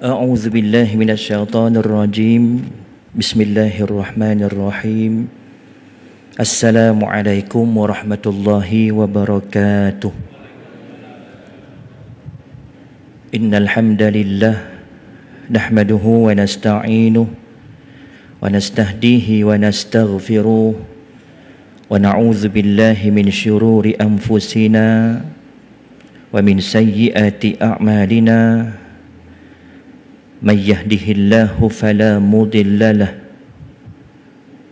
أعوذ بالله من الشيطان الرجيم بسم الله الرحمن الرحيم السلام عليكم ورحمة الله وبركاته إن الحمد لله نحمده ونستعينه ونستهديه ونستغفره ونعوذ بالله من شرور أنفسنا ومن سيئات أعمالنا من يهده الله فلا مضل له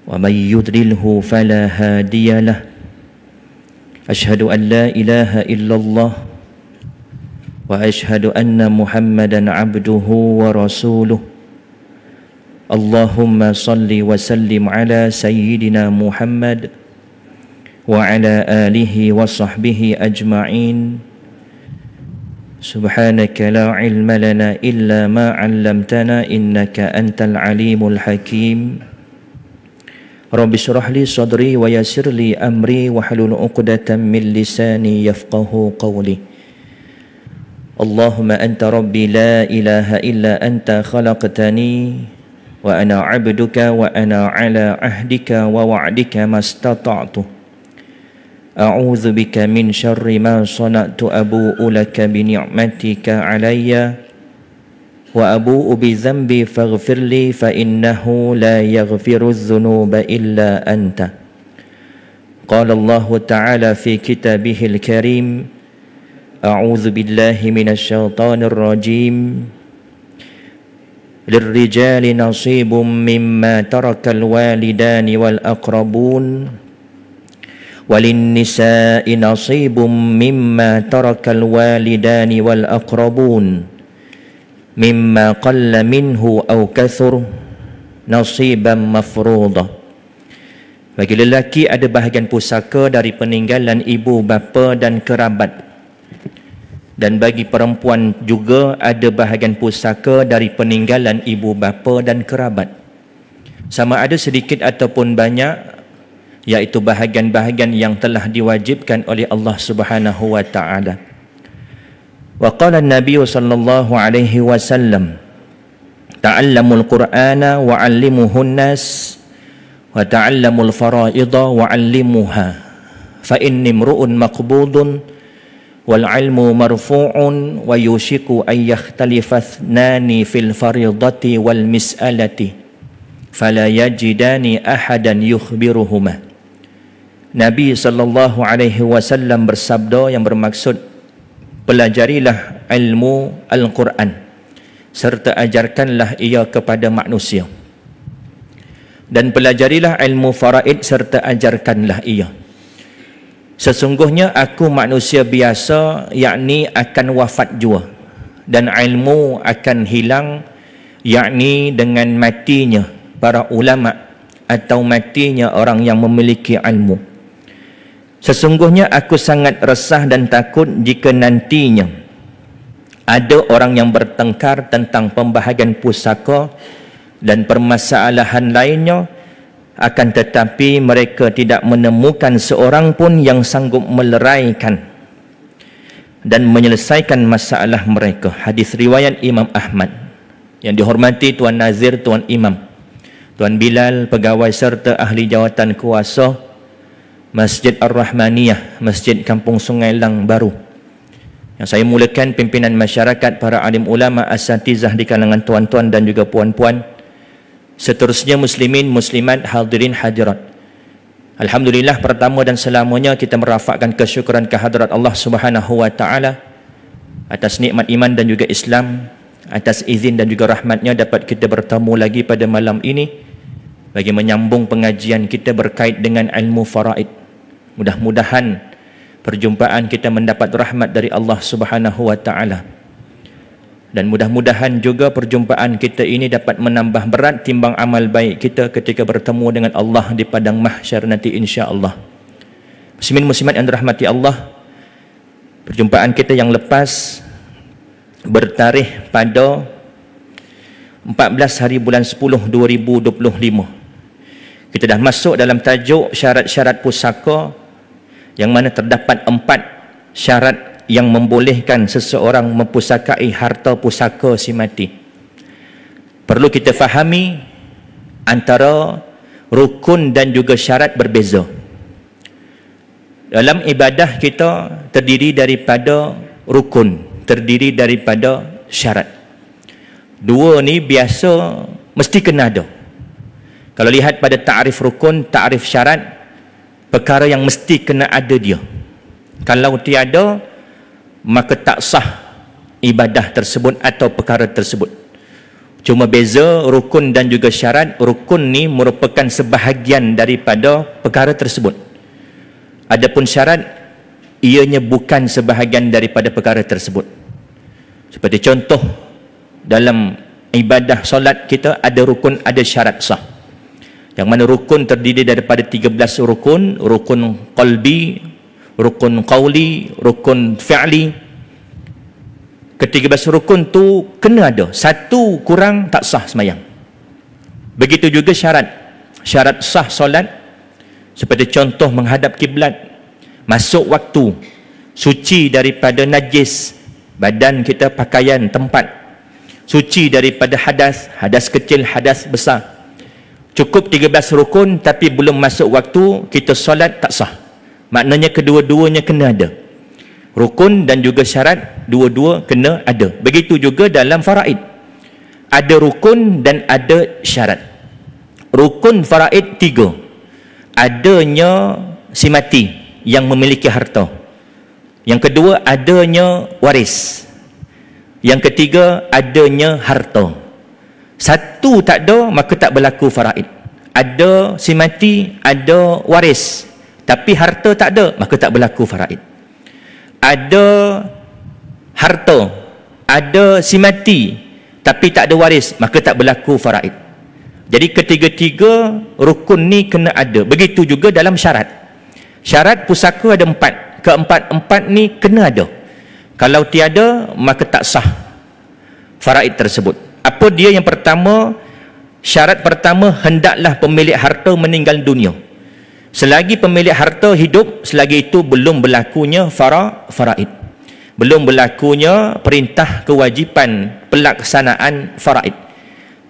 ومن يضلله فلا هادي له أشهد أن لا إله إلا الله وأشهد أن محمدا عبده ورسوله اللهم صل وسلم على سيدنا محمد وعلى آله وصحبه أجمعين سبحانك لا علم لنا إلا ما علمتنا إنك أنت العليم الحكيم رب اشرح لي صدري ويسر لي أمري واحلل عقدة من لساني يفقه قولي اللهم أنت ربي لا إله إلا أنت خلقتني وأنا عبدك وأنا على عهدك ووعدك ما استطعت أعوذ بك من شر ما صنعت أبوء لك بنعمتك علي وأبوء بذنبي فاغفر لي فإنه لا يغفر الذنوب إلا أنت قال الله تعالى في كتابه الكريم أعوذ بالله من الشيطان الرجيم للرجال نصيب مما ترك الوالدان والأقربون وللنساء نصيب مما ترك الوالدان والأقربون مما قل منه أو كثر نصيبا مفروضا. Bagi lelaki ada bahagian pusaka dari peninggalan ibu bapa dan kerabat, dan bagi perempuan juga ada bahagian pusaka dari peninggalan ibu bapa dan kerabat, sama ada sedikit ataupun banyak, iaitu bahagian-bahagian yang telah diwajibkan oleh Allah Subhanahu wa taala. Wa qala an-nabiy sallallahu alaihi wasallam ta'allamul qur'ana wa 'allimuhun nas wa ta'allamul fara'idha wa 'allimuha fa inni imru'un maqbudun wal 'ilmu marfu'un wa yushiku ay yakhtalifa ithnani fil faridati wal mis'alati fala yajidani ahadan yukhbiruhuma. Nabi SAW bersabda yang bermaksud, pelajarilah ilmu Al-Quran serta ajarkanlah ia kepada manusia, dan pelajarilah ilmu faraid serta ajarkanlah ia. Sesungguhnya aku manusia biasa, yakni akan wafat jua, dan ilmu akan hilang, yakni dengan matinya para ulama atau matinya orang yang memiliki ilmu. Sesungguhnya aku sangat resah dan takut jika nantinya ada orang yang bertengkar tentang pembahagian pusaka dan permasalahan lainnya, akan tetapi mereka tidak menemukan seorang pun yang sanggup meleraikan dan menyelesaikan masalah mereka. Hadis riwayat Imam Ahmad. Yang dihormati Tuan Nazir, Tuan Imam, Tuan Bilal, pegawai serta ahli jawatan kuasa Masjid Ar-Rahmaniyah, Masjid Kampung Sungai Lang Baru, yang saya mulakan pimpinan masyarakat, para alim ulama, asatizah di kalangan tuan-tuan dan juga puan-puan, seterusnya muslimin, muslimat, hadirin, hadirat. Alhamdulillah, pertama dan selamanya kita merafakkan kesyukuran kehadrat Allah Subhanahu wa taala atas nikmat iman dan juga Islam, atas izin dan juga rahmatnya dapat kita bertemu lagi pada malam ini bagi menyambung pengajian kita berkait dengan ilmu faraid. Mudah-mudahan perjumpaan kita mendapat rahmat dari Allah Subhanahu wa taala, dan mudah-mudahan juga perjumpaan kita ini dapat menambah berat timbang amal baik kita ketika bertemu dengan Allah di padang mahsyar nanti insya-Allah. Muslimin muslimat yang dirahmati Allah, perjumpaan kita yang lepas bertarikh pada 14 hari bulan 10 2025. Kita dah masuk dalam tajuk syarat-syarat pusaka, yang mana terdapat 4 syarat yang membolehkan seseorang mempusakai harta pusaka si mati. perlu kita fahami antara rukun dan juga syarat berbeza. Dalam ibadah kita terdiri daripada rukun, terdiri daripada syarat. Dua ni biasa mesti kena ada. Kalau lihat pada ta'rif rukun, ta'rif syarat, perkara yang mesti kena ada dia. Kalau tiada, maka tak sah ibadah tersebut atau perkara tersebut. Cuma beza rukun dan juga syarat. Rukun ni merupakan sebahagian daripada perkara tersebut. Adapun syarat, ianya bukan sebahagian daripada perkara tersebut. Seperti contoh, dalam ibadah solat kita ada rukun, ada syarat sah. Yang mana rukun terdiri daripada 13 rukun. Rukun qalbi, rukun qawli, rukun fi'li. Ke-13 rukun tu kena ada. Satu kurang tak sah sembahyang. Begitu juga syarat. Syarat sah solat, seperti contoh menghadap kiblat, masuk waktu, suci daripada najis, badan kita, pakaian, tempat, suci daripada hadas, hadas kecil, hadas besar. Cukup 13 rukun tapi belum masuk waktu, kita solat tak sah. Maknanya kedua-duanya kena ada. Rukun dan juga syarat, dua-dua kena ada. Begitu juga dalam faraid. Ada rukun dan ada syarat. Rukun faraid 3. Adanya si mati yang memiliki harta. Yang kedua, adanya waris. Yang ketiga, adanya harta. Satu tak ada, maka tak berlaku faraid. Ada si mati, ada waris, tapi harta tak ada, maka tak berlaku faraid. Ada harta, ada si mati, tapi tak ada waris, maka tak berlaku faraid. Jadi ketiga-tiga rukun ni kena ada. Begitu juga dalam syarat. Syarat pusaka ada 4. Keempat-empat ni kena ada. Kalau tiada, maka tak sah faraid tersebut. Apa dia? Yang pertama, syarat pertama, hendaklah pemilik harta meninggal dunia. Selagi pemilik harta hidup, selagi itu belum berlakunya faraid. Belum berlakunya perintah kewajipan pelaksanaan faraid.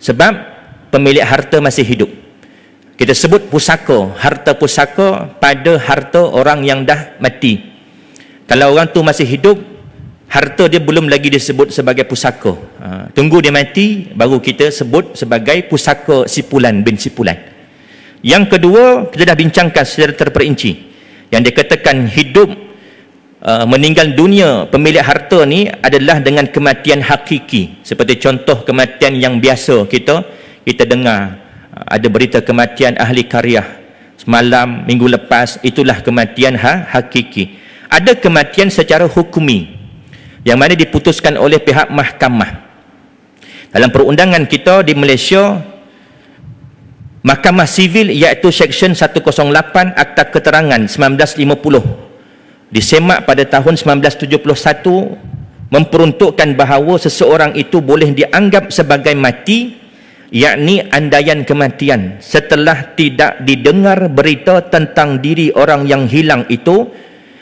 Sebab pemilik harta masih hidup. Kita sebut pusaka, harta pusaka pada harta orang yang dah mati. Kalau orang tu masih hidup, harta dia belum lagi disebut sebagai pusaka. Tunggu dia mati, baru kita sebut sebagai pusaka sipulan bin sipulan. Yang kedua, kita dah bincangkan secara terperinci. Yang dikatakan hidup, meninggal dunia pemilik harta ni adalah dengan kematian hakiki. Seperti contoh kematian yang biasa kita dengar, ada berita kematian ahli karyah semalam, minggu lepas, itulah kematian hakiki. Ada kematian secara hukumi yang mana diputuskan oleh pihak mahkamah. Dalam perundangan kita di Malaysia, Mahkamah Sivil iaitu Seksyen 108 Akta Keterangan 1950 disemak pada tahun 1971 memperuntukkan bahawa seseorang itu boleh dianggap sebagai mati, yakni andaian kematian setelah tidak didengar berita tentang diri orang yang hilang itu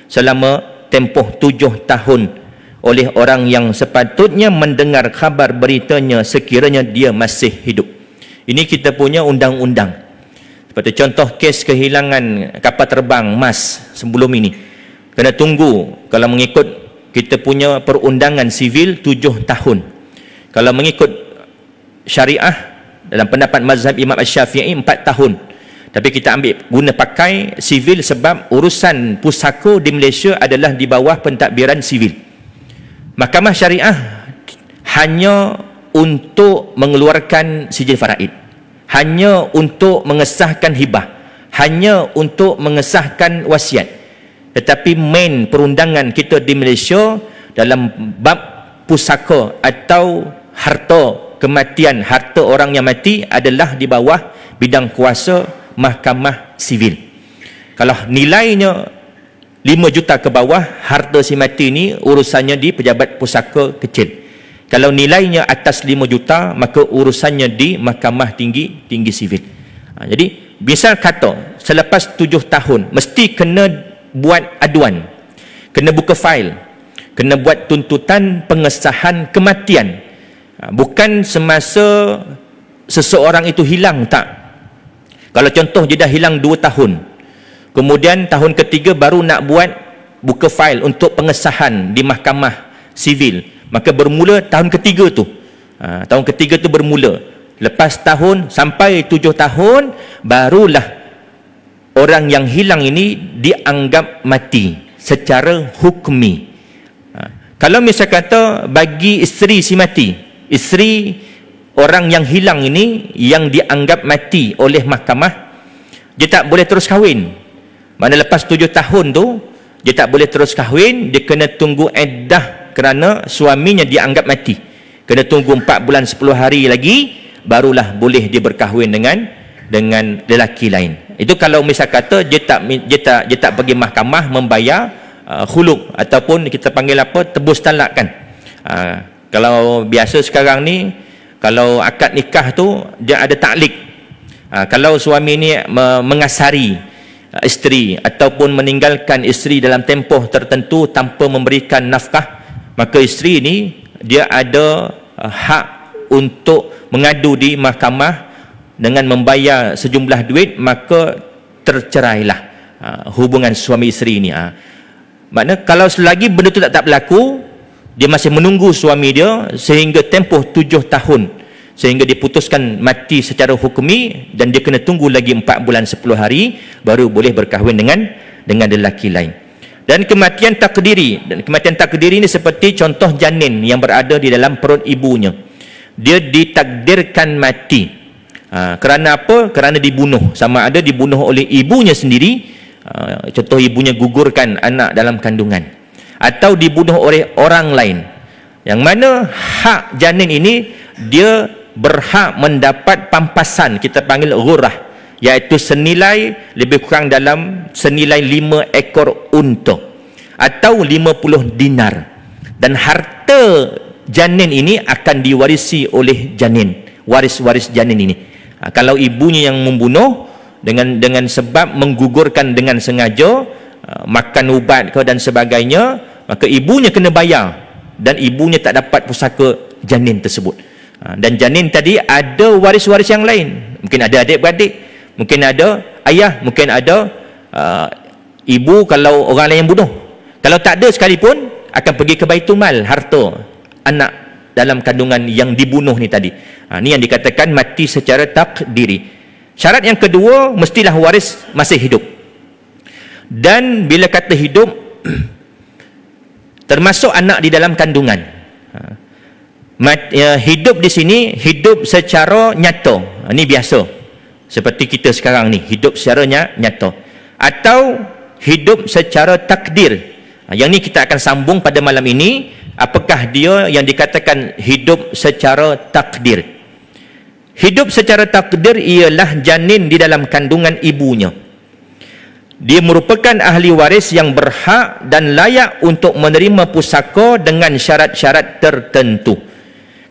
selama tempoh 7 tahun oleh orang yang sepatutnya mendengar khabar beritanya sekiranya dia masih hidup. Ini kita punya undang-undang. Seperti contoh kes kehilangan kapal terbang MAS sebelum ini, kena tunggu, kalau mengikut kita punya perundangan sivil 7 tahun. Kalau mengikut syariah dalam pendapat mazhab Imam Asy-Syafi'i 4 tahun. Tapi kita ambil guna pakai sivil sebab urusan pusaka di Malaysia adalah di bawah pentadbiran sivil. Mahkamah syariah hanya untuk mengeluarkan sijil faraid, hanya untuk mengesahkan hibah, hanya untuk mengesahkan wasiat. Tetapi main perundangan kita di Malaysia dalam bab pusaka atau harta kematian, harta orang yang mati adalah di bawah bidang kuasa mahkamah sivil. Kalau nilainya 5 juta ke bawah, harta si mati ni urusannya di pejabat pusaka kecil. Kalau nilainya atas 5 juta, maka urusannya di mahkamah tinggi sivil. Jadi misal kata selepas 7 tahun mesti kena buat aduan, kena buka fail, kena buat tuntutan pengesahan kematian. Bukan semasa seseorang itu hilang tak? Kalau contoh dia dah hilang 2 tahun, kemudian tahun ketiga baru nak buka fail untuk pengesahan di mahkamah sivil, maka bermula tahun ketiga tu. Tahun ketiga tu bermula. Lepas tahun sampai 7 tahun, barulah orang yang hilang ini dianggap mati secara hukmi. Kalau misal kata bagi isteri si mati, isteri orang yang hilang ini yang dianggap mati oleh mahkamah, dia tak boleh terus kahwin. Mana lepas 7 tahun tu dia tak boleh terus kahwin, dia kena tunggu iddah kerana suaminya dianggap mati. Kena tunggu 4 bulan 10 hari lagi, barulah boleh dia berkahwin dengan lelaki lain. Itu kalau misal kata dia tak pergi mahkamah membayar khuluk, ataupun kita panggil apa, tebus talak kan. Kalau biasa sekarang ni, kalau akad nikah tu dia ada taklik. Kalau suami ni mengasari isteri ataupun meninggalkan isteri dalam tempoh tertentu tanpa memberikan nafkah, maka isteri ni dia ada hak untuk mengadu di mahkamah dengan membayar sejumlah duit, maka tercerailah hubungan suami isteri ini. Maknanya kalau selagi benda itu tak berlaku, dia masih menunggu suami dia sehingga tempoh 7 tahun, sehingga diputuskan mati secara hukumi, dan dia kena tunggu lagi 4 bulan 10 hari baru boleh berkahwin dengan lelaki lain. Dan kematian takdiri, ini seperti contoh janin yang berada di dalam perut ibunya. Dia ditakdirkan mati. Kerana apa? Kerana dibunuh. Sama ada dibunuh oleh ibunya sendiri, contoh ibunya gugurkan anak dalam kandungan, atau dibunuh oleh orang lain. Yang mana hak janin ini dia berhak mendapat pampasan, kita panggil ghurrah, iaitu senilai lebih kurang dalam senilai 5 ekor unta atau 50 dinar. Dan harta janin ini akan diwarisi oleh janin, waris-waris janin ini. Kalau ibunya yang membunuh dengan sebab menggugurkan dengan sengaja, makan ubat ke dan sebagainya, maka ibunya kena bayar, dan ibunya tak dapat pusaka janin tersebut. Dan janin tadi ada waris-waris yang lain, mungkin ada adik-beradik, mungkin ada ayah, mungkin ada ibu kalau orang lain yang bunuh. Kalau tak ada sekalipun, akan pergi ke Baitul Mal harta anak dalam kandungan yang dibunuh ni tadi. Ni yang dikatakan mati secara takdiri. Syarat yang kedua, mestilah waris masih hidup. Dan bila kata hidup, termasuk anak di dalam kandungan. Hidup di sini, hidup secara nyata. Ini biasa. Seperti kita sekarang ni, hidup secara nyata. Atau hidup secara takdir. Yang ni kita akan sambung pada malam ini. Apakah dia yang dikatakan hidup secara takdir? Hidup secara takdir ialah janin di dalam kandungan ibunya. Dia merupakan ahli waris yang berhak dan layak untuk menerima pusaka dengan syarat-syarat tertentu.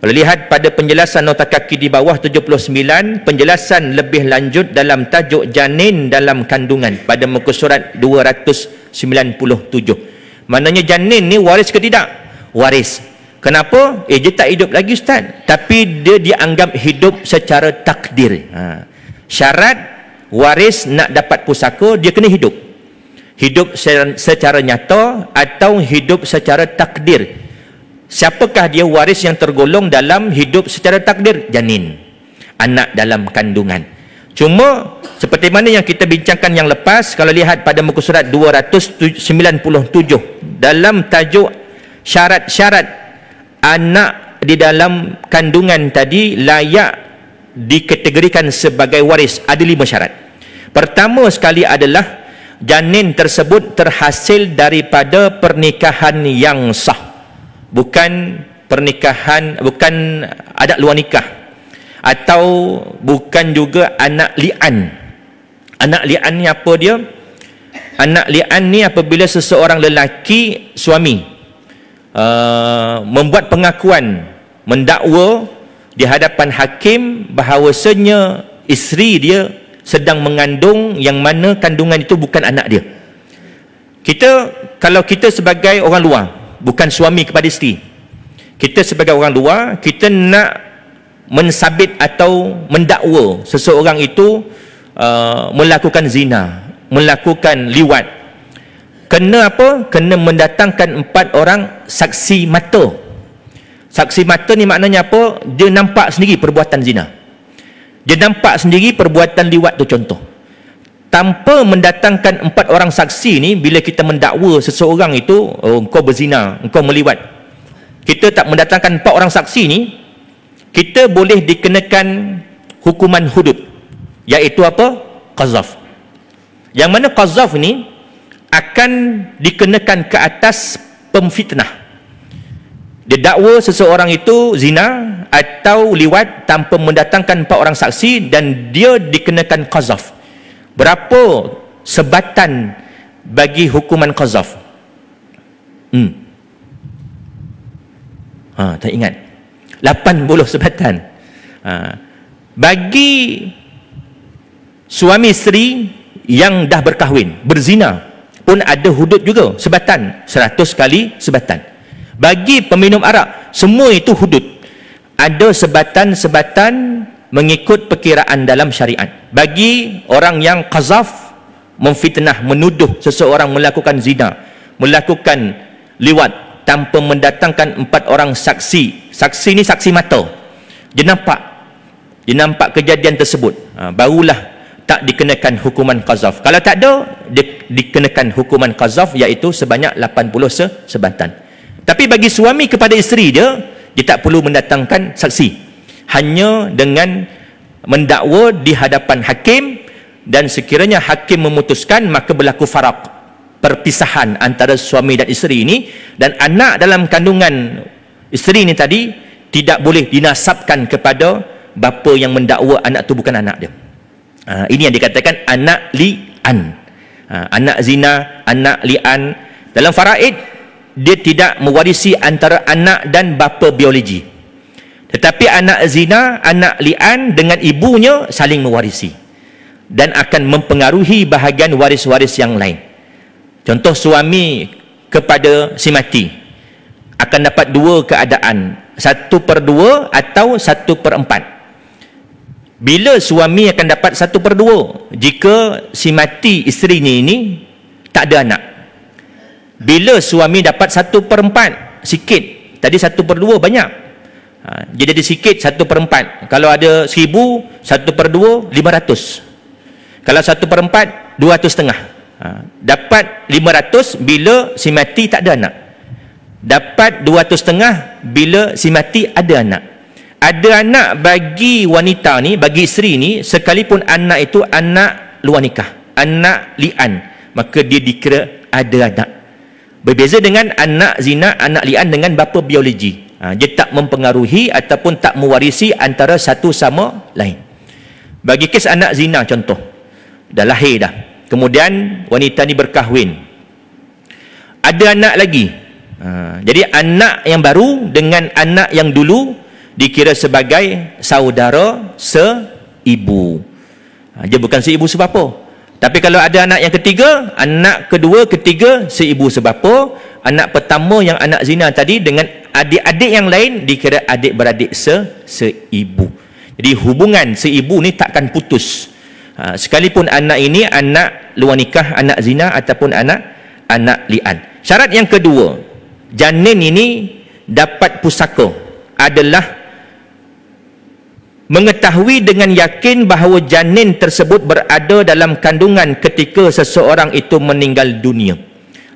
Kalau lihat pada penjelasan nota kaki di bawah 79, penjelasan lebih lanjut dalam tajuk janin dalam kandungan pada muka surat 297. Maknanya janin ni waris ke tidak? Waris. Kenapa? Dia tak hidup lagi Ustaz, tapi dia dianggap hidup secara takdir. Syarat waris nak dapat pusaka, dia kena hidup. Hidup secara nyata atau hidup secara takdir. Siapakah dia waris yang tergolong dalam hidup secara takdir? Janin, anak dalam kandungan. Cuma seperti mana yang kita bincangkan yang lepas, kalau lihat pada muka surat 297 dalam tajuk syarat-syarat anak di dalam kandungan tadi layak dikategorikan sebagai waris, ada 5 syarat. Pertama sekali adalah janin tersebut terhasil daripada pernikahan yang sah, bukan pernikahan, bukan adat luar nikah, atau bukan juga anak li'an. Anak li'an ni apa dia? Anak li'an ni apabila seseorang lelaki, suami, membuat pengakuan, mendakwa di hadapan hakim bahawasanya isteri dia sedang mengandung, yang mana kandungan itu bukan anak dia. Kalau kita sebagai orang luar, bukan suami kepada isteri, kita sebagai orang luar, kita nak mensabit atau mendakwa seseorang itu melakukan zina, melakukan liwat. Kena apa? Kena mendatangkan 4 orang saksi mata. Saksi mata ni maknanya apa? Dia nampak sendiri perbuatan zina, dia nampak sendiri perbuatan liwat tu contoh. Tanpa mendatangkan 4 orang saksi ni, bila kita mendakwa seseorang itu, oh, engkau berzina, engkau meliwat, kita tak mendatangkan 4 orang saksi ni, kita boleh dikenakan hukuman hudud, iaitu apa? Qazaf. Yang mana qazaf ni akan dikenakan ke atas pemfitnah. Dia dakwa seseorang itu zina atau liwat tanpa mendatangkan 4 orang saksi, dan dia dikenakan qazaf. Berapa sebatan bagi hukuman qazaf? Tak ingat. 80 sebatan. Bagi suami isteri yang dah berkahwin, berzina pun ada hudud juga, sebatan 100 kali sebatan. Bagi peminum arak, semua itu hudud. Ada sebatan-sebatan mengikut perkiraan dalam syariat. Bagi orang yang qazaf, memfitnah, menuduh seseorang melakukan zina, melakukan liwat tanpa mendatangkan 4 orang saksi. Saksi ni saksi mata, dia nampak kejadian tersebut, barulah tak dikenakan hukuman qazaf. Kalau tak ada, dia dikenakan hukuman qazaf, iaitu sebanyak 80 sebatan. Tapi bagi suami kepada isteri dia tak perlu mendatangkan saksi, hanya dengan mendakwa di hadapan hakim, dan sekiranya hakim memutuskan, maka berlaku faraq, perpisahan antara suami dan isteri ini, dan anak dalam kandungan isteri ini tadi tidak boleh dinasabkan kepada bapa yang mendakwa anak itu bukan anak dia. Ini yang dikatakan anak li'an, anak zina, anak li'an. Dalam faraid, dia tidak mewarisi antara anak dan bapa biologi, tetapi anak zina, anak li'an dengan ibunya saling mewarisi dan akan mempengaruhi bahagian waris-waris yang lain. Contoh, suami kepada si mati akan dapat 2 keadaan, 1/2 atau 1/4. Bila suami akan dapat 1/2? Jika si mati isterinya ini tak ada anak. Bila suami dapat 1/4, sikit. Tadi 1/2 banyak, dia jadi sikit 1/4. Kalau ada 1000, 1/2 500. Kalau 1/4 200,500. Dapat 500 bila si mati tak ada anak. Dapat 200,500 bila si mati ada anak. Ada anak bagi wanita ni, bagi isteri ni, sekalipun anak itu anak luar nikah, anak li'an, maka dia dikira ada anak. Berbeza dengan anak zina, anak li'an dengan bapa biologi. Dia tak mempengaruhi ataupun tak mewarisi antara satu sama lain. Bagi kes anak zina contoh, dah lahir dah, kemudian wanita ni berkahwin, ada anak lagi. Jadi anak yang baru dengan anak yang dulu dikira sebagai saudara seibu. Dia bukan seibu sebapa. Tapi kalau ada anak yang ketiga, anak kedua, ketiga seibu sebapa. Anak pertama yang anak zina tadi dengan adik-adik yang lain dikira adik-beradik seibu. Jadi hubungan seibu ni takkan putus. Sekalipun anak ini anak luar nikah, anak zina ataupun anak li'an. Syarat yang kedua, janin ini dapat pusaka adalah mengetahui dengan yakin bahawa janin tersebut berada dalam kandungan ketika seseorang itu meninggal dunia.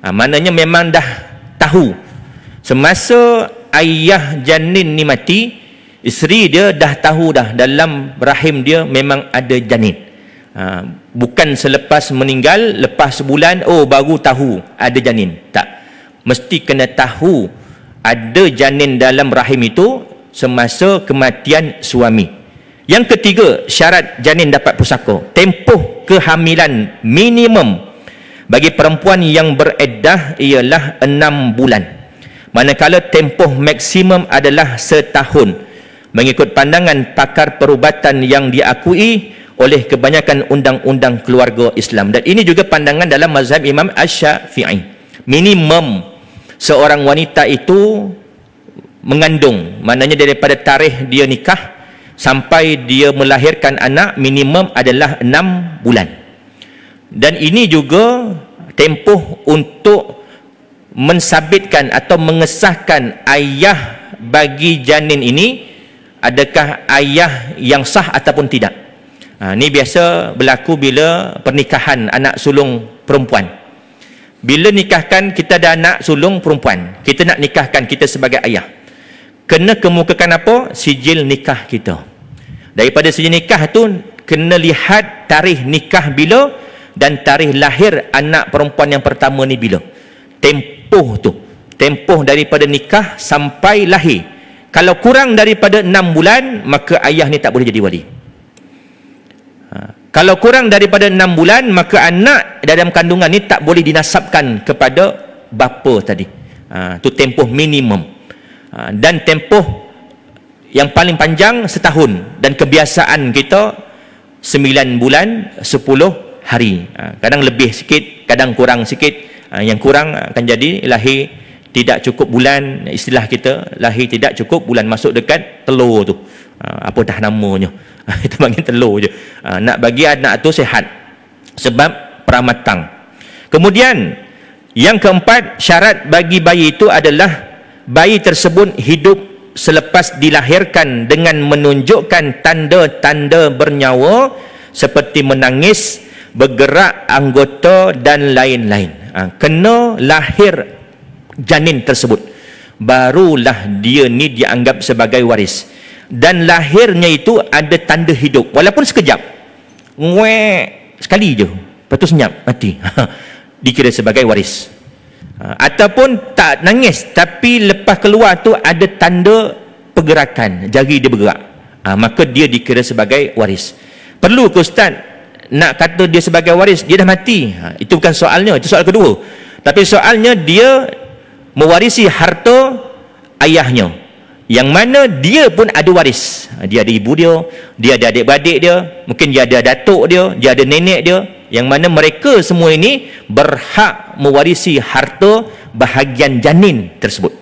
Maknanya memang dah tahu semasa ayah janin ni mati, isteri dia dah tahu dah dalam rahim dia memang ada janin. Bukan selepas meninggal, lepas sebulan, oh baru tahu ada janin. Tak, mesti kena tahu ada janin dalam rahim itu semasa kematian suami. Yang ketiga, syarat janin dapat pusaka, tempoh kehamilan minimum bagi perempuan yang bereddah ialah 6 bulan. Manakala tempoh maksimum adalah setahun mengikut pandangan pakar perubatan yang diakui oleh kebanyakan undang-undang keluarga Islam. Dan ini juga pandangan dalam mazhab Imam Asy-Syafi'i. Minimum seorang wanita itu mengandung, maknanya daripada tarikh dia nikah sampai dia melahirkan anak minimum adalah 6 bulan. Dan ini juga tempoh untuk mensabitkan atau mengesahkan ayah bagi janin ini adakah ayah yang sah ataupun tidak. Ini biasa berlaku bila pernikahan anak sulung perempuan. Bila nikahkan kita ada anak sulung perempuan, kita nak nikahkan kita sebagai ayah, kena kemukakan apa? Sijil nikah kita. Daripada sijil nikah tu kena lihat tarikh nikah bila dan tarikh lahir anak perempuan yang pertama ni bila. Tempoh tu, tempoh daripada nikah sampai lahir. Kalau kurang daripada 6 bulan, maka ayah ni tak boleh jadi wali. Kalau kurang daripada 6 bulan, maka anak dalam kandungan ni tak boleh dinasabkan kepada bapa tadi. Itu tempoh minimum. Dan tempoh yang paling panjang setahun. Dan kebiasaan kita 9 bulan 10 hari. Kadang lebih sikit, kadang kurang sikit. Yang kurang akan jadi lahir tidak cukup bulan. Istilah kita, lahir tidak cukup bulan, masuk dekat telur tu. Apa dah namanya, kita panggil telur je. Nak bagi anak tu sihat sebab pramatang. Kemudian yang keempat, syarat bagi bayi itu adalah bayi tersebut hidup selepas dilahirkan dengan menunjukkan tanda-tanda bernyawa seperti menangis, bergerak anggota dan lain-lain. Kena lahir janin tersebut, barulah dia ni dianggap sebagai waris. Dan lahirnya itu ada tanda hidup, walaupun sekejap, sekali je, lepas tu senyap, mati, dikira sebagai waris. Ataupun tak nangis, tapi lepas keluar tu ada tanda pergerakan, jari dia bergerak, maka dia dikira sebagai waris. Perlu ke Ustaz nak kata dia sebagai waris, dia dah mati? Itu bukan soalnya, itu soal kedua. Tapi soalnya dia mewarisi harta ayahnya, yang mana dia pun ada waris. Dia ada ibu dia, dia ada adik-beradik dia, mungkin dia ada datuk dia, dia ada nenek dia, yang mana mereka semua ini berhak mewarisi harta bahagian janin tersebut.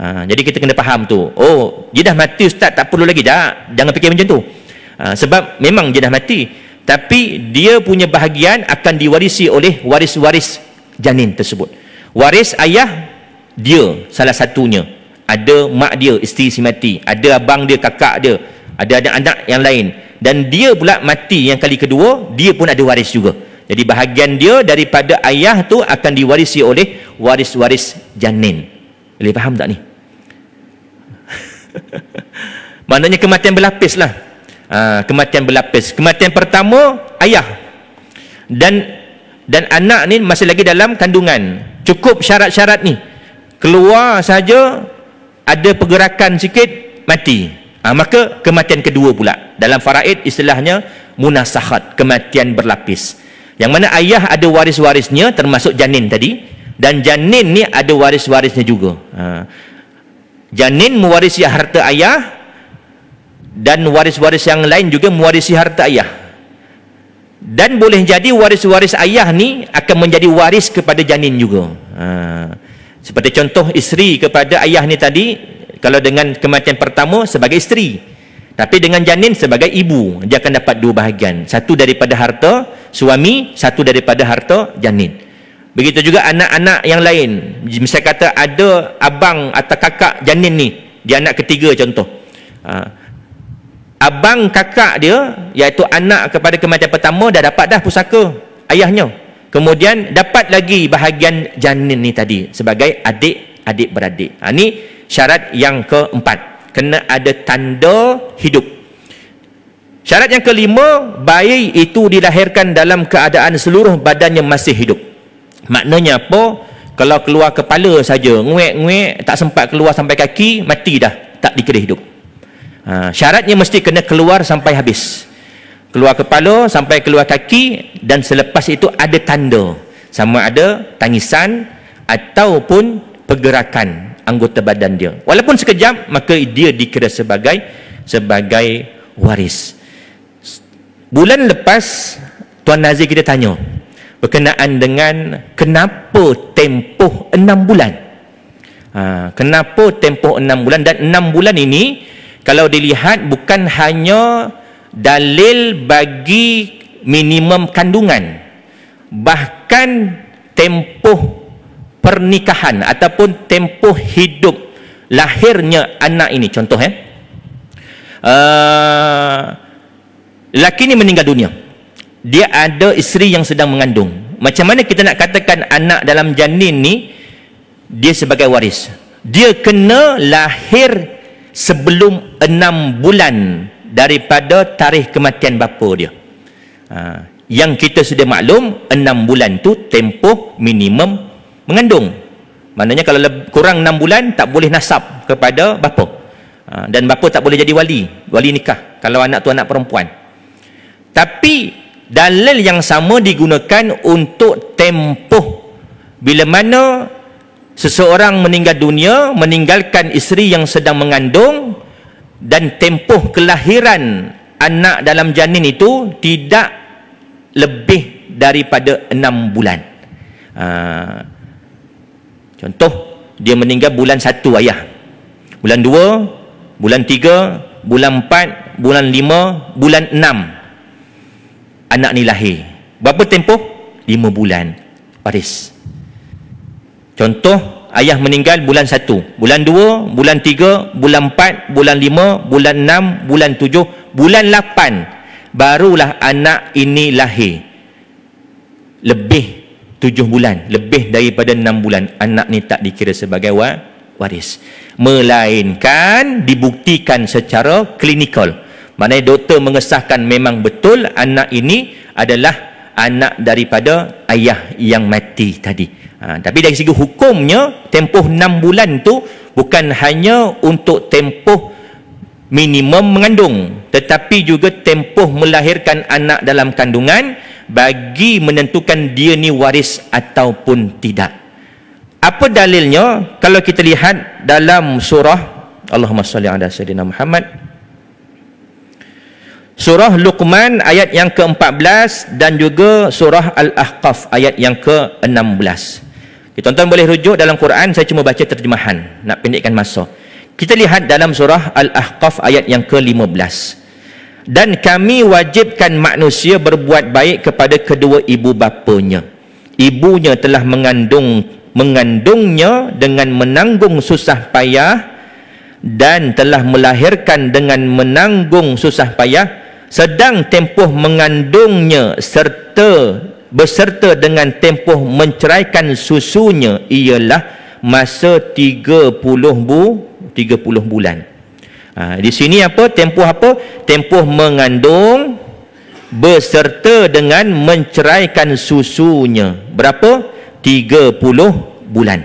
Jadi kita kena faham tu. Oh, dia dah mati Ustaz, tak perlu lagi. Jangan fikir macam tu. Sebab memang dia dah mati, tapi dia punya bahagian akan diwarisi oleh waris-waris janin tersebut. Waris ayah dia salah satunya, ada mak dia, isteri si mati, ada abang dia, kakak dia, ada anak-anak yang lain, dan dia pula mati yang kali kedua, dia pun ada waris juga. Jadi bahagian dia daripada ayah tu akan diwarisi oleh waris-waris janin. Boleh faham tak ni? Maknanya kematian berlapis lah. Kematian berlapis. Kematian pertama ayah, dan anak ni masih lagi dalam kandungan. Cukup syarat-syarat ni, keluar saja ada pergerakan sikit, mati. Maka kematian kedua pula, dalam faraid istilahnya munasakhat, kematian berlapis, yang mana ayah ada waris-warisnya termasuk janin tadi, dan janin ni ada waris-warisnya juga. Janin mewarisi harta ayah, dan waris-waris yang lain juga mewarisi harta ayah. Dan boleh jadi waris-waris ayah ni akan menjadi waris kepada janin juga. Seperti contoh isteri kepada ayah ni tadi, kalau dengan kematian pertama sebagai isteri, tapi dengan janin sebagai ibu, dia akan dapat dua bahagian, satu daripada harta suami, satu daripada harta janin. Begitu juga anak-anak yang lain. Misalnya kata ada abang atau kakak janin ni, dia anak ketiga contoh, abang kakak dia, iaitu anak kepada kematian pertama, dah dapat dah pusaka ayahnya. Kemudian dapat lagi bahagian janin ni tadi sebagai adik beradik. Ini syarat yang keempat, kena ada tanda hidup. Syarat yang kelima, bayi itu dilahirkan dalam keadaan seluruh badannya masih hidup. Maknanya apa? Kalau keluar kepala saja, nguek-nguek, tak sempat keluar sampai kaki, mati dah, tak dikira hidup. Syaratnya mesti kena keluar sampai habis, keluar kepala sampai keluar kaki, dan selepas itu ada tanda, sama ada tangisan ataupun pergerakan anggota badan dia, walaupun sekejap, maka dia dikira sebagai waris. Bulan lepas Tuan Nazir kita tanya berkenaan dengan kenapa tempoh 6 bulan. Kenapa tempoh 6 bulan, dan 6 bulan ini kalau dilihat bukan hanya dalil bagi minimum kandungan, bahkan tempoh pernikahan ataupun tempoh hidup lahirnya anak ini. Contoh lelaki ni meninggal dunia, dia ada isteri yang sedang mengandung. Macam mana kita nak katakan anak dalam janin ni dia sebagai waris? Dia kena lahir sebelum 6 bulan daripada tarikh kematian bapa dia. Yang kita sudah maklum 6 bulan tu tempoh minimum mengandung. Maknanya kalau kurang 6 bulan tak boleh nasab kepada bapa. Dan bapa tak boleh jadi wali nikah kalau anak tu anak perempuan. Tapi dalil yang sama digunakan untuk tempoh bila mana seseorang meninggal dunia meninggalkan isteri yang sedang mengandung, dan tempoh kelahiran anak dalam janin itu tidak lebih daripada 6 bulan. Contoh, dia meninggal bulan 1 ayah, bulan 2, bulan 3, bulan 4, bulan 5, bulan 6 anak ni lahir. Berapa tempoh? 5 bulan waris. Contoh, ayah meninggal bulan 1, bulan 2, bulan 3, bulan 4, bulan 5, bulan 6, bulan 7, bulan 8 barulah anak ini lahir. Lebih 7 bulan, lebih daripada 6 bulan, anak ni tak dikira sebagai waris, melainkan dibuktikan secara klinikal. Maknanya doktor mengesahkan memang betul anak ini adalah anak daripada ayah yang mati tadi. Tapi dari segi hukumnya, tempoh 6 bulan tu bukan hanya untuk tempoh minimum mengandung, tetapi juga tempoh melahirkan anak dalam kandungan bagi menentukan dia ni waris ataupun tidak. Apa dalilnya? Kalau kita lihat dalam surah, Allahumma salli ala Sayyidina Muhammad, surah Luqman ayat yang ke-14 dan juga surah Al-Ahqaf ayat yang ke-16. Tuan-tuan boleh rujuk dalam Quran, saya cuma baca terjemahan nak pendekkan masa. Kita lihat dalam surah Al-Ahqaf ayat yang ke-15. Dan kami wajibkan manusia berbuat baik kepada kedua ibu bapanya. Ibunya telah mengandungnya dengan menanggung susah payah dan telah melahirkan dengan menanggung susah payah, sedang tempoh mengandungnya beserta dengan tempoh menceraikan susunya ialah masa 30 bulan. Di sini apa? Tempoh apa? Tempoh mengandung beserta dengan menceraikan susunya. Berapa? 30 bulan.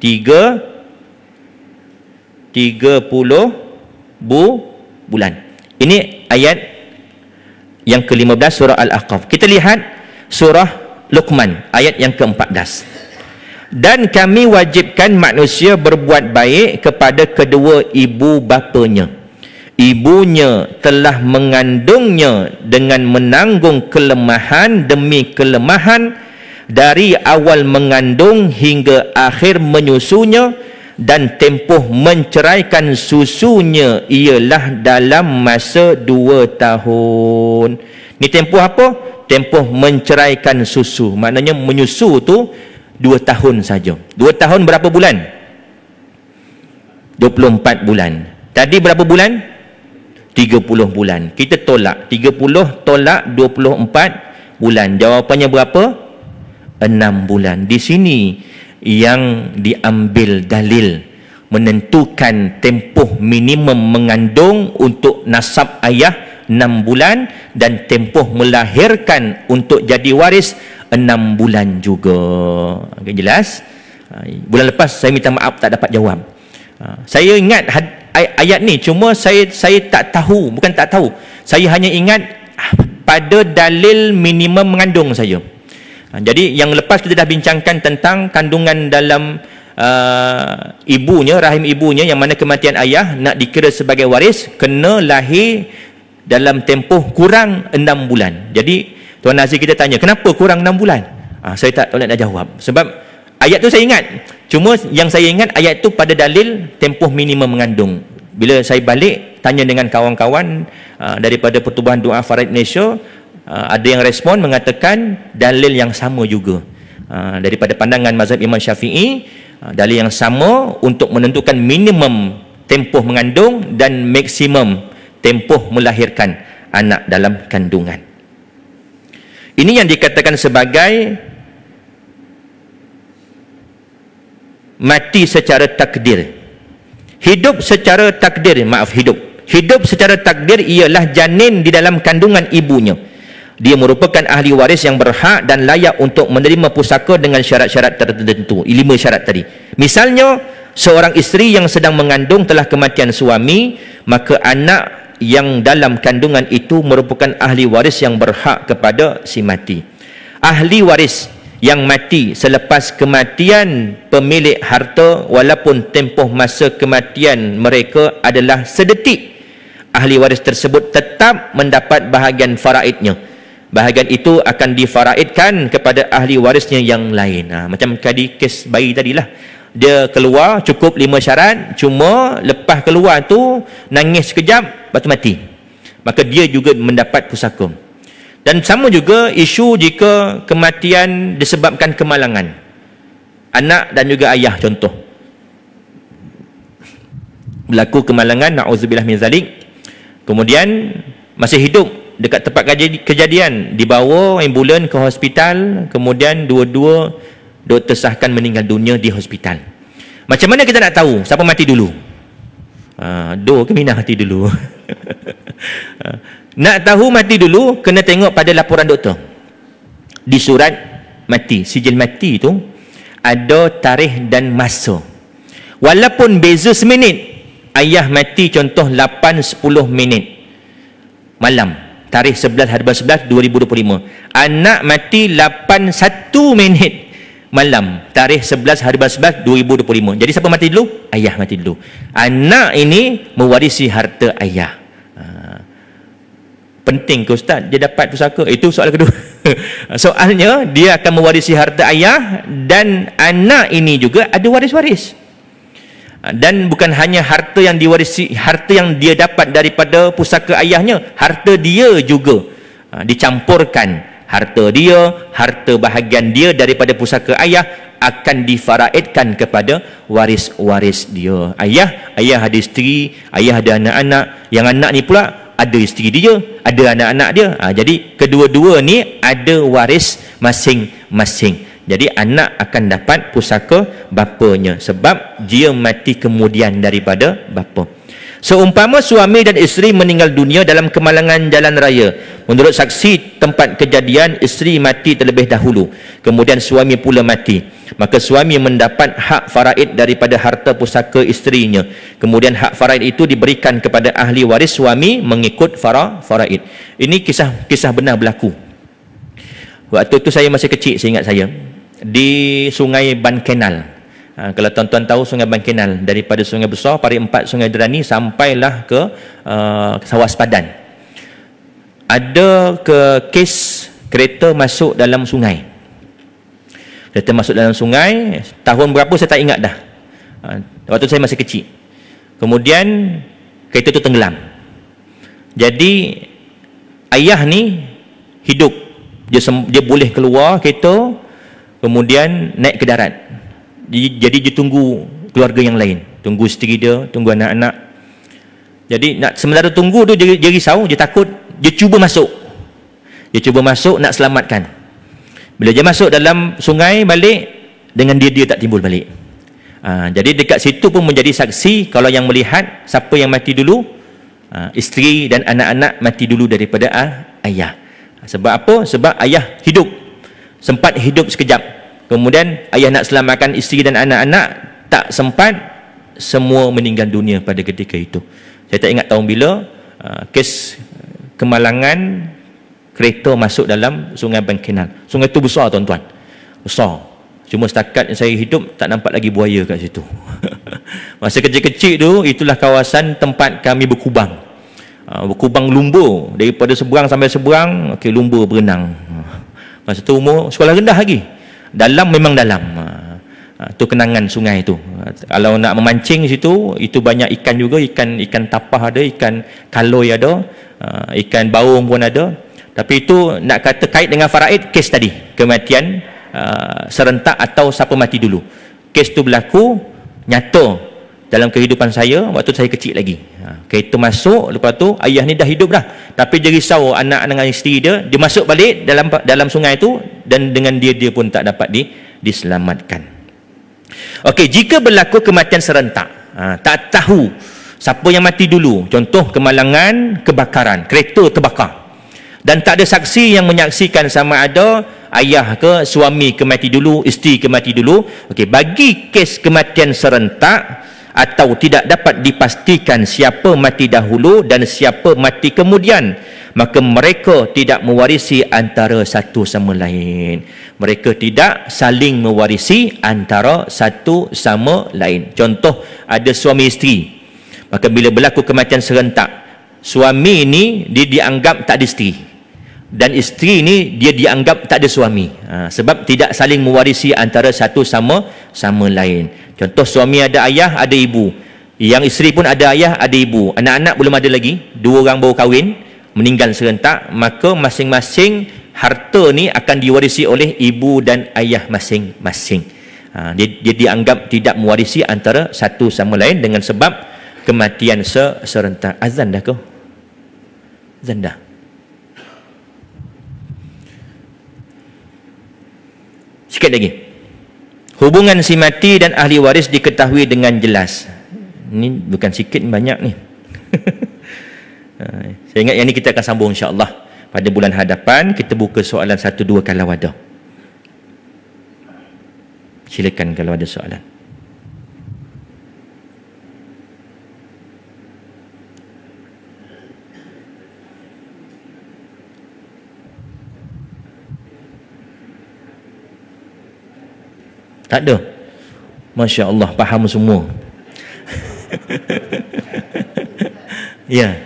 30 bulan. Ini ayat yang ke-15 surah Al-Ahqaf. Kita lihat surah Luqman ayat yang ke-14. Dan kami wajibkan manusia berbuat baik kepada kedua ibu bapanya. Ibunya telah mengandungnya dengan menanggung kelemahan demi kelemahan dari awal mengandung hingga akhir menyusunya, dan tempoh menceraikan susunya ialah dalam masa 2 tahun. Ini tempoh apa? Tempoh menceraikan susu. Maknanya menyusu tu 2 tahun saja. 2 tahun berapa bulan? 24 bulan. Tadi berapa bulan? 30 bulan. Kita tolak 30 tolak 24 bulan. Jawapannya berapa? 6 bulan. Di sini yang diambil dalil menentukan tempoh minimum mengandung untuk nasab ayah 6 bulan dan tempoh melahirkan untuk jadi waris 6 bulan juga. Okay, jelas? Bulan lepas saya minta maaf tak dapat jawab. Saya ingat ayat ni, cuma saya tak tahu, bukan tak tahu, saya hanya ingat pada dalil minimum mengandung saja. Jadi yang lepas kita dah bincangkan tentang kandungan dalam ibunya, rahim ibunya, yang mana kematian ayah nak dikira sebagai waris kena lahir dalam tempoh kurang 6 bulan. Jadi Tuan Nazir kita tanya, kenapa kurang 6 bulan? Saya tak boleh nak jawab. Sebab ayat tu saya ingat, cuma yang saya ingat ayat tu pada dalil tempoh minimum mengandung. Bila saya balik tanya dengan kawan-kawan daripada Pertubuhan Doa Faraid Malaysia, ada yang respon mengatakan dalil yang sama juga. Daripada pandangan mazhab Imam Syafi'i, dalil yang sama untuk menentukan minimum tempoh mengandung dan maksimum tempoh melahirkan anak dalam kandungan. Ini yang dikatakan sebagai mati secara takdir. Hidup secara takdir, hidup secara takdir ialah janin di dalam kandungan ibunya. Dia merupakan ahli waris yang berhak dan layak untuk menerima pusaka dengan syarat-syarat tertentu. 5 syarat tadi. Misalnya, seorang isteri yang sedang mengandung telah kematian suami, maka anak yang dalam kandungan itu merupakan ahli waris yang berhak kepada si mati. Ahli waris yang mati selepas kematian pemilik harta walaupun tempoh masa kematian mereka adalah sedetik, ahli waris tersebut tetap mendapat bahagian faraidnya. Bahagian itu akan difaraidkan kepada ahli warisnya yang lain. Macam tadi kes bayi tadilah, dia keluar cukup 5 syarat, cuma lepas keluar tu nangis sekejap lepas tu mati, maka dia juga mendapat pusaka. Dan sama juga isu jika kematian disebabkan kemalangan anak dan juga ayah. Contoh, berlaku kemalangan, na'udzubillah min zalik, kemudian masih hidup dekat tempat kejadian, dibawa ambulan ke hospital, kemudian dua-dua doktor sahkan meninggal dunia di hospital. Macam mana kita nak tahu siapa mati dulu? Do ke Minah mati dulu? Nak tahu mati dulu, kena tengok pada laporan doktor. Di surat mati, sijil mati tu ada tarikh dan masa. Walaupun beza seminit, ayah mati contoh 8-10 minit malam, tarikh 11/11/2025. Anak mati 8-1 minit malam, tarikh 11/11/2025. Jadi siapa mati dulu? Ayah mati dulu. Anak ini mewarisi harta ayah. Penting ke Ustaz dia dapat pusaka? Itu soalan kedua. Soalnya dia akan mewarisi harta ayah, dan anak ini juga ada waris-waris. Dan bukan hanya harta yang diwarisi, harta yang dia dapat daripada pusaka ayahnya, harta dia juga dicampurkan. Harta dia, harta bahagian dia daripada pusaka ayah akan difaraidkan kepada waris-waris dia. Ayah ada isteri, ayah ada anak-anak, yang anak ni pula ada isteri dia, ada anak-anak dia. Jadi kedua-dua ni ada waris masing-masing. Jadi anak akan dapat pusaka bapanya sebab dia mati kemudian daripada bapa. Seumpama suami dan isteri meninggal dunia dalam kemalangan jalan raya, menurut saksi tempat kejadian, isteri mati terlebih dahulu, kemudian suami pula mati, maka suami mendapat hak faraid daripada harta pusaka isterinya. Kemudian hak faraid itu diberikan kepada ahli waris suami mengikut faraid. Ini kisah benar berlaku. Waktu itu saya masih kecil, seingat saya, di Sungai Ban Kenal. Kalau tuan-tuan tahu Sungai Ban Kenal, daripada Sungai Besar, Parit 4, Sungai Derani, sampailah ke Sawah Sepadan. Ada kes kereta masuk dalam sungai. Kereta masuk dalam sungai, tahun berapa saya tak ingat dah. Waktu saya masih kecil. Kemudian kereta tu tenggelam. Jadi ayah ni hidup, dia boleh keluar kereta, kemudian naik ke darat. Jadi dia tunggu keluarga yang lain, tunggu isteri dia, tunggu anak-anak. Jadi sementara tunggu tu dia risau, dia takut, dia cuba masuk nak selamatkan. Bila dia masuk dalam sungai balik, dengan dia tak timbul balik. Jadi dekat situ pun menjadi saksi kalau yang melihat siapa yang mati dulu, isteri dan anak-anak mati dulu daripada ayah. Sebab apa? Sebab ayah hidup, sempat hidup sekejap. Kemudian ayah nak selamatkan isteri dan anak-anak, tak sempat, semua meninggal dunia pada ketika itu. Saya tak ingat tahun bila. Kes kemalangan kereta masuk dalam Sungai Ban Kenal. Sungai itu besar tuan-tuan, besar. Cuma setakat saya hidup tak nampak lagi buaya kat situ. Masa kecil-kecil tu, itulah kawasan tempat kami berkubang. Berkubang lumba daripada seberang sampai seberang. Lumba berenang. Masa tu umur sekolah rendah lagi. Dalam memang dalam. Tu kenangan sungai tu. Kalau nak memancing situ, itu banyak ikan juga, ikan tapah ada, ikan kaloi ada, ikan baung pun ada. Tapi itu nak kata kait dengan faraid, kes tadi kematian serentak atau siapa mati dulu. Kes tu berlaku nyata dalam kehidupan saya waktu saya kecil lagi. Kereta masuk, lepas tu ayah ni dah hidup dah, tapi dia risau anak dengan isteri dia masuk balik dalam sungai tu, dan dengan dia pun tak dapat diselamatkan. Okey, jika berlaku kematian serentak, tak tahu siapa yang mati dulu, contoh kemalangan, kebakaran, kereta terbakar, dan tak ada saksi yang menyaksikan sama ada ayah ke suami ke mati dulu, isteri ke mati dulu. Okey, bagi kes kematian serentak atau tidak dapat dipastikan siapa mati dahulu dan siapa mati kemudian, maka mereka tidak mewarisi antara satu sama lain. Mereka tidak saling mewarisi antara satu sama lain. Contoh, ada suami isteri, maka bila berlaku kematian serentak, suami ini dia dianggap tak ada isteri, dan isteri ini dia dianggap tak ada suami, sebab tidak saling mewarisi antara satu sama lain. Contoh, suami ada ayah, ada ibu. Yang isteri pun ada ayah, ada ibu. Anak-anak belum ada lagi. 2 orang baru kahwin, meninggal serentak. Maka masing-masing harta ni akan diwarisi oleh ibu dan ayah masing-masing. Dia dianggap tidak mewarisi antara satu sama lain dengan sebab kematian serentak. Azan dah ke? Azan dah. Sikit lagi. Hubungan si mati dan ahli waris diketahui dengan jelas. Ini bukan sikit, banyak ni. Saya ingat yang ni kita akan sambung insya-Allah pada bulan hadapan. Kita buka soalan 1-2 kalau ada. Silakan kalau ada soalan. Tak ada. Masya Allah, faham semua. Ya.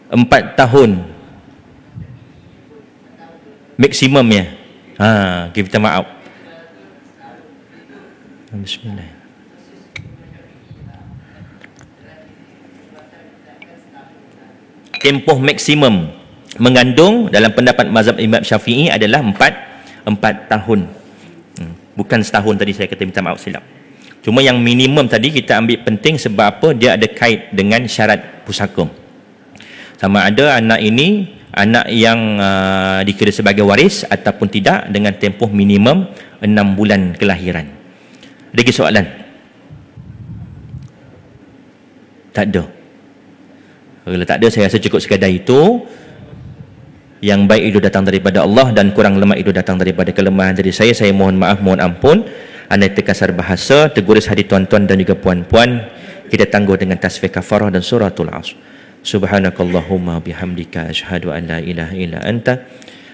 Empat tahun maksimum ya. Kita maaf. Bismillah. Tempoh maksimum mengandung dalam pendapat mazhab Imam Syafi'i adalah 4 tahun. Bukan setahun tadi saya kata, minta maaf silap. Cuma yang minimum tadi kita ambil penting sebab apa? Dia ada kait dengan syarat pusaka. Sama ada anak ini anak yang dikira sebagai waris ataupun tidak, dengan tempoh minimum 6 bulan kelahiran. Ada lagi soalan? Tak ada. Kalau tak ada, saya rasa cukup sekadar itu. Yang baik itu datang daripada Allah dan kurang lemah itu datang daripada kelemahan dari saya. Saya mohon maaf, mohon ampun. Andai terkasar bahasa, terguris hati tuan-tuan dan juga puan-puan, kita tangguh dengan tasbih kafarah dan suratul Asr. Subhanakallahumma bihamdika asyhadu an la ilaha illa anta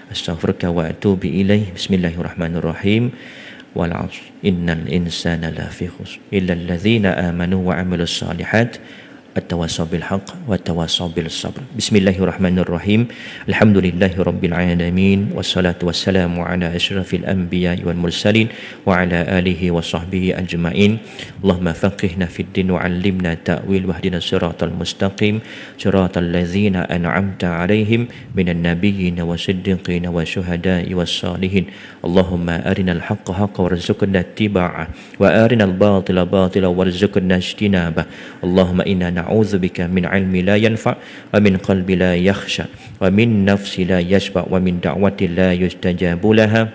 astaghfiruka wa atubu ilaih. Bismillahirrahmanirrahim. Wal 'asr innal insana lafi khusr illa alladzina amanu wa 'amilus shalihat at-tawassaw bil haqq wa at-tawassaw bil sabr. Bismillahirrahmanirrahim. Alhamdulillahirabbil alamin wassalatu wassalamu ala asyrafil anbiya'i wal mursalin wa ala alihi wa sahbihi ajmain. Allahumma faqihna fid din wa 'allimna ta'wil wahdina siratal mustaqim siratal ladzina an'amta 'alaihim minan nabiyyin wasiddiqin wasyuhada'i wassalihin. Allahumma arinal haqqa haqqan warzuqna ittiba'ah wa arinal batila batila warzuqna ijtinabah. Allahumma inna na'udzubika min 'ilmi la yanfa' wa min qalbi la yakhsha wa min nafsi la yashba' wa min da'wati la yustajabu laha.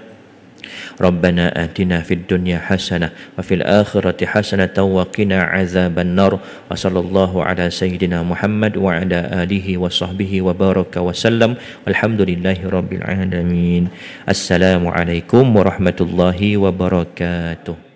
Rabbana atina fid dunya hasanah wa fil akhirati hasanatan wa qina 'adzaban nar. Wa sallallahu ala sayyidina Muhammad wa ala alihi wa sahbihi wa baraka wa sallam. Walhamdulillahi rabbil alamin. Assalamualaikum warahmatullahi wabarakatuh.